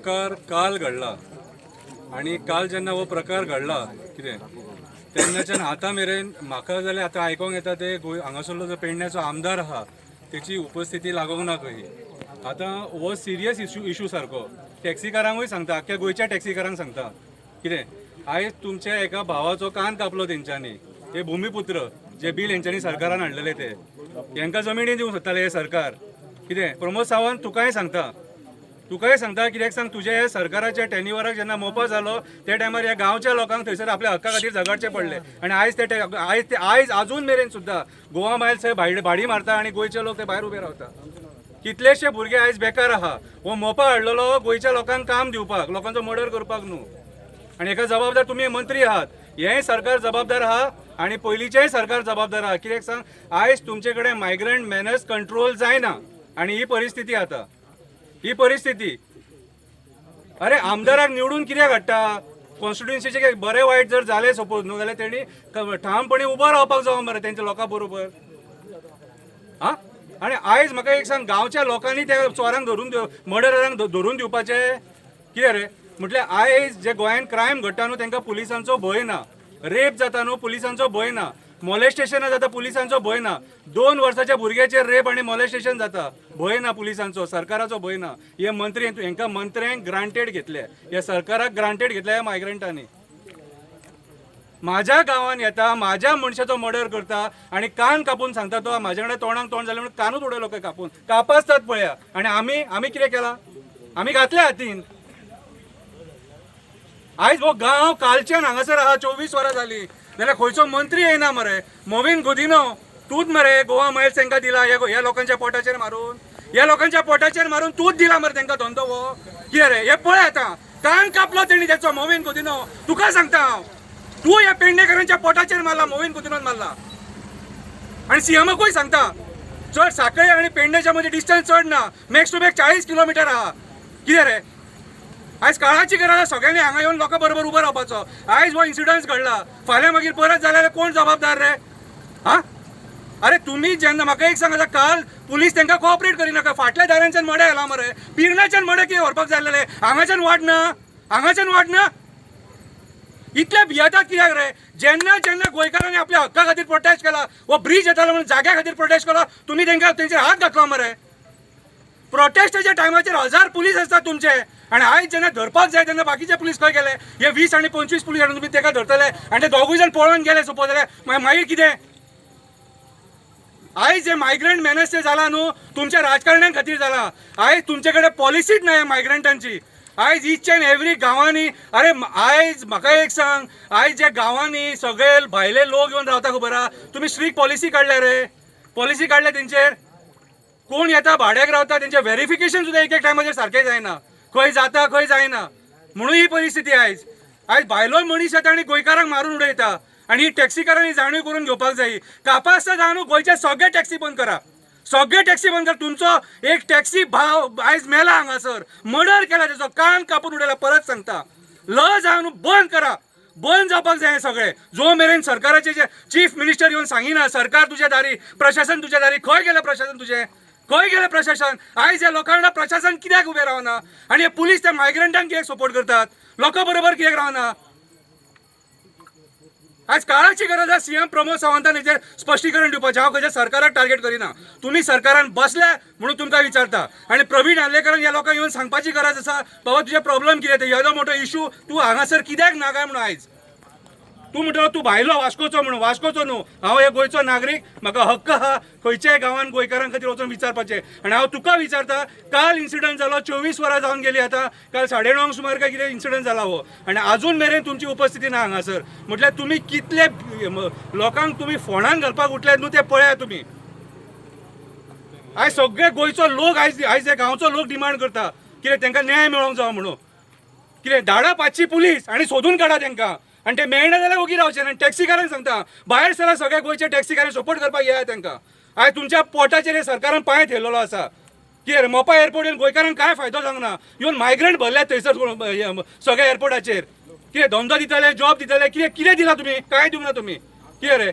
प्रकार काल घडला आणि काल जेन्ना हो प्रकार घडला कितें तेन्नाच्यान आतां मेरेन म्हाका जाल्यार आतां आयकोंक येता ते हांगासरलो जो पेडण्याचो आमदार आहा तेची उपस्थिती लागोंक ना खंय. आतां हो सिरियस इशू सारको टॅक्सीकारांकूय सांगता, आख्ख्या गोंयच्या टॅक्सीकारांक सांगता कितें आयज तुमच्या एका भावाचो कान कापलो तेंच्यांनी, हे भुमिपुत्र जे बील हेंच्यांनी सरकारान हाडलेले ते हेंकां जमिनी दिवंक सोदताले हे सरकार. कितें प्रमोद सावंत तुकांय सांगता कित्याक सांग, तुझे हे सरकाराच्या टेन्युवराक जेन्ना मोपा जालो त्या टायमार ह्या गांवच्या लोकांक थंयसर आपल्या हक्का खातीर झगडचे पडले आनी आयज अजून मेरेन सुद्दां गोवा मायल्स थंय भाडी मारता आनी गोंयचे लोक ते भायर उबे रावता. कितलेशे भुरगे आयज बेकार आहा. हो मोपा हाडलेलो गोंयच्या लोकांक काम दिवपाक, लोकांचो मर्डर करपाक न्हू. आनी हेका जबाबदार तुमी मंत्री आहात. हेंय सरकार जबाबदार आहा आनी पयलींचेय सरकार जबाबदार आहा. कित्याक सांग, आयज तुमचे कडेन मायग्रंट मॅनर्स कंट्रोल जायना आनी ही परिस्थिती आता. ही परिस्थिती अरे आमदाराक निवडून कित्याक हाडटा? कॉन्स्टिट्युएन्सीचे बरे वायट जर जाले सपोज न्हू जाल्यार तेणी ठामपणे उबो रावपाक जावो मरे तेंच्या लोकां बरोबर. हा आनी आयज म्हाका एक सांग, गांवच्या लोकांनी त्या चोरांक धरून मर्डरांक धरून दिवपाचे कितें रे? म्हटल्यार आयज जे गोंयांत क्रायम घडटा न्हू तांकां पुलिसांचो भंय ना. रेप जाता न्हू पुलिसांचो भंय ना. मॉलेस्टेशनां जाता पुलिसांचो भंय ना. 2 वर्साच्या भुरग्याचेर रेप आनी मॉलेस्टेशन जाता, भंय ना पुलिसांचो, सरकाराचो भंय ना. हे मंत्री हांकां मंत्र्यांक ग्रांटेड घेतले, ह्या सरकाराक ग्रांटेड घेतल्या ह्या मायग्रंटांनी. माझ्या गांवांत येता, माझ्या मनशाचो मर्डर करता आनी कान कापून सांगता तो म्हाजे कडेन तोंडाक तोंड जालें म्हणून कानूच उडयलो खंय कापून. कापासतात पळया. आनी आमी कितें केलां? आमी घातल्या हातीन. आयज हो गांव कालच्यान हांगासर आहा, 24 वरां जालीं जाल्यार खंयचो मंत्री येना मरे. मोविन गुदिनो तूच मरे गोवा मायल्स तांकां दिला ह्या लोकांच्या पोटाचेर मारून. ह्या लोकांच्या पोटाचेर मारून तूच दिला मरे तांकां धंदो हो. कितें रे हे पळय आतां कान कापलो तेणी त्याचो मोविन गुदिनो. तुका सांगता हांव, तू ह्या पेडणेकारांच्या पोटाचेर मारला, मोविन गुदिनोन मारला. आनी सीएमाकूय सांगता, चड सांखळे आनी पेडणेच्या मदीं डिस्टन्स चड ना, मॅक्स टू मॅक्स 40 किलोमिटर आहा. कितें रे आयज काळाची गरज आसा सगळ्यांनी हांगा येवन लोकां बरोबर उबो रावपाचो. आयज हो इन्सिडन्स घडला, फाल्यां मागीर परत जाल्यार कोण जबाबदार रे? हा अरे तुम्ही जेन्ना म्हाका एक सांग, काल पुलीस तांकां कोऑपरेट करिनाका, फाटल्या दारांच्यान मडे आयला मरे. पिरणाच्यान मडे कितें व्हरपाक जाय आसलेले? हांगाच्यान वाडना. इतले भियेतात कित्याक रे? जेन्ना गोंयकारांनी आपल्या हक्का खातीर प्रोटेस्ट केला, हो ब्रिज येतालो म्हणून जाग्या खातीर प्रोटेस्ट केला, तुमी तेंचेर हात घातलो मरे. प्रोटेस्टाच्या टायमाचेर 1000 पुलीस आसतात तुमचे आनी आयज जेन्ना धरपाक जाय तेन्ना बाकीचे पुलीस खंय गेले? हे 20 आनी 25 पुलीस हाडून तुमी तेका धरतले आनी ते दोगूय जाण पळोवन गेले सपोज जाल्यार मागीर कितें? आयज जे मायग्रंट मॅनर्स जाला न्हू तुमच्या राजकारण्यां खातीर जाला. आयज तुमचे कडेन पॉलिसीच ना मायग्रंटांची. आयज ईच अँड एवरी गांवांनी अरे आयज म्हाका एक सांग, आयज जे गांवांनी सगळे भायले लोक येवन रावता खबर आहा, तुमी स्ट्रिक्ट पॉलिसी काडल्या रे? पॉलिसी काडल्या तेंचेर कोण येता भाड्याक रावता तेंचें व्हेरिफिकेशन सुद्दां एक टायमाचेर सारकें जायना. खंय जाता खंय जायना म्हणून ही परिस्थिती. आयज भायलो मनीस येता आनी गोंयकारांक मारून उडयता आनी ही टॅक्सीकारांनी जाणीव करून घेवपाक जाय. कापास्ता जावन गोंयचे सगळे टॅक्सी बंद करा, सगळे टॅक्सी बंद करा. तुमचो एक टॅक्सी भाव आयज मेला हांगासर, मर्डर केला, त्याचो कान कापून उडयला. परत सांगता, जावन बंद करा, बंद जावपाक जाय सगळे. जो मेरेन सरकाराचे जे चीफ मिनिस्टर येवन सांगिना सरकार तुज्या दारी, प्रशासन तुज्या दारी, खंय गेलें प्रशासन तुजें? खंय गेलें प्रशासन? आयज ह्या लोकां वांगडा प्रशासन कित्याक उबें रावना? आनी हे पुलीस त्या मायग्रंटांक कित्याक सपोर्ट करतात? लोकां बरोबर कित्याक रावना? आयज काळाची गरज आसा. सीएम प्रमोद सावंतान हेचेर स्पश्टीकरण दिवपाचें. हांव खंयच्या सरकाराक टार्गेट करिना, तुमी सरकारान बसल्या म्हणून तुमकां विचारता. आनी प्रवीण आर्लेकरान ह्या लोकांक येवन सांगपाची गरज आसा, बाबा तुजें प्रॉब्लेम कितें ते, येदो मोठो इशू तूं हांगासर कित्याक ना काय म्हणून. आयज तूं म्हणटा तूं भायलो वास्कोचो म्हणून, वास्कोचो न्हू, हांव हे गोंयचो नागरीक, म्हाका हक्क आहा खंयच्याय गांवांत गोंयकारां खातीर वचून विचारपाचें. आनी हांव तुका विचारता, काल इन्सिडंट जालो, 24 वरां जावन गेली आतां, काल 9:30 सुमार काय कितें इन्सिडंट जाला हो, आनी आजून मेरेन तुमची उपस्थिती ना हांगासर. म्हटल्यार तुमी कितले लोकांक तुमी फोंडान घालपाक उठल्यात न्हू ते पळया तुमी. आयज सगळे गोंयचो लोक आयज हे गांवचो लोक डिमांड करता कितें तांकां न्याय मेळोंक जावो म्हणून. कितें धाडा 500 पुलीस आनी सोदून काडा तांकां, आनी ते मेळना जाल्यार ओगी रावचे ना. टॅक्सीकारांक सांगता, भायर सरा सगळ्या गोंयच्या टॅक्सीकारांक सपोर्ट करपाक येया तांकां. आयज तुमच्या पोटाचेर सरकारान पांय थेयलेलो आसा. कितें मोपा एअरपोर्ट येवन गोंयकारांक कांय फायदो जावंक ना. येवन मायग्रंट भरल्यात थंयसर सगळ्या एअरपोर्टाचेर. कितें धंदो दितले, जॉब दितले, कितें दिला तुमी? कांय दिवंक ना तुमी. कितें रे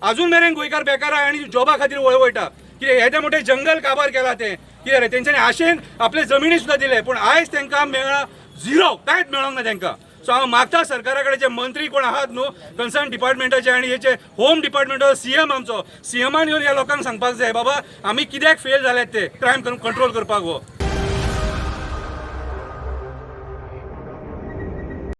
आजून मेरेन गोंयकार बेकार आहा आनी जॉबा खातीर वळवयता. कितें येदे मोठे जंगल काबार केला ते कितें रे तेंच्यांनी आशेन आपले जमिनी सुद्दां दिले पूण आयज तांकां मेळ्ळा झिरो कांयच मेळोंक ना तांकां सो हांव मागता सरकारा कडेन जे मंत्री कोण आहात न्हू कन्सर्न डिपार्टमेंटाचे आनी हेचे होम डिपार्टमेंटाचो सीएम आमचो सीएमान येवन ह्या लोकांक सांगपाक जाय बाबा आमी कित्याक फेल जाल्यात ते क्रायम कंट्रोल करपाक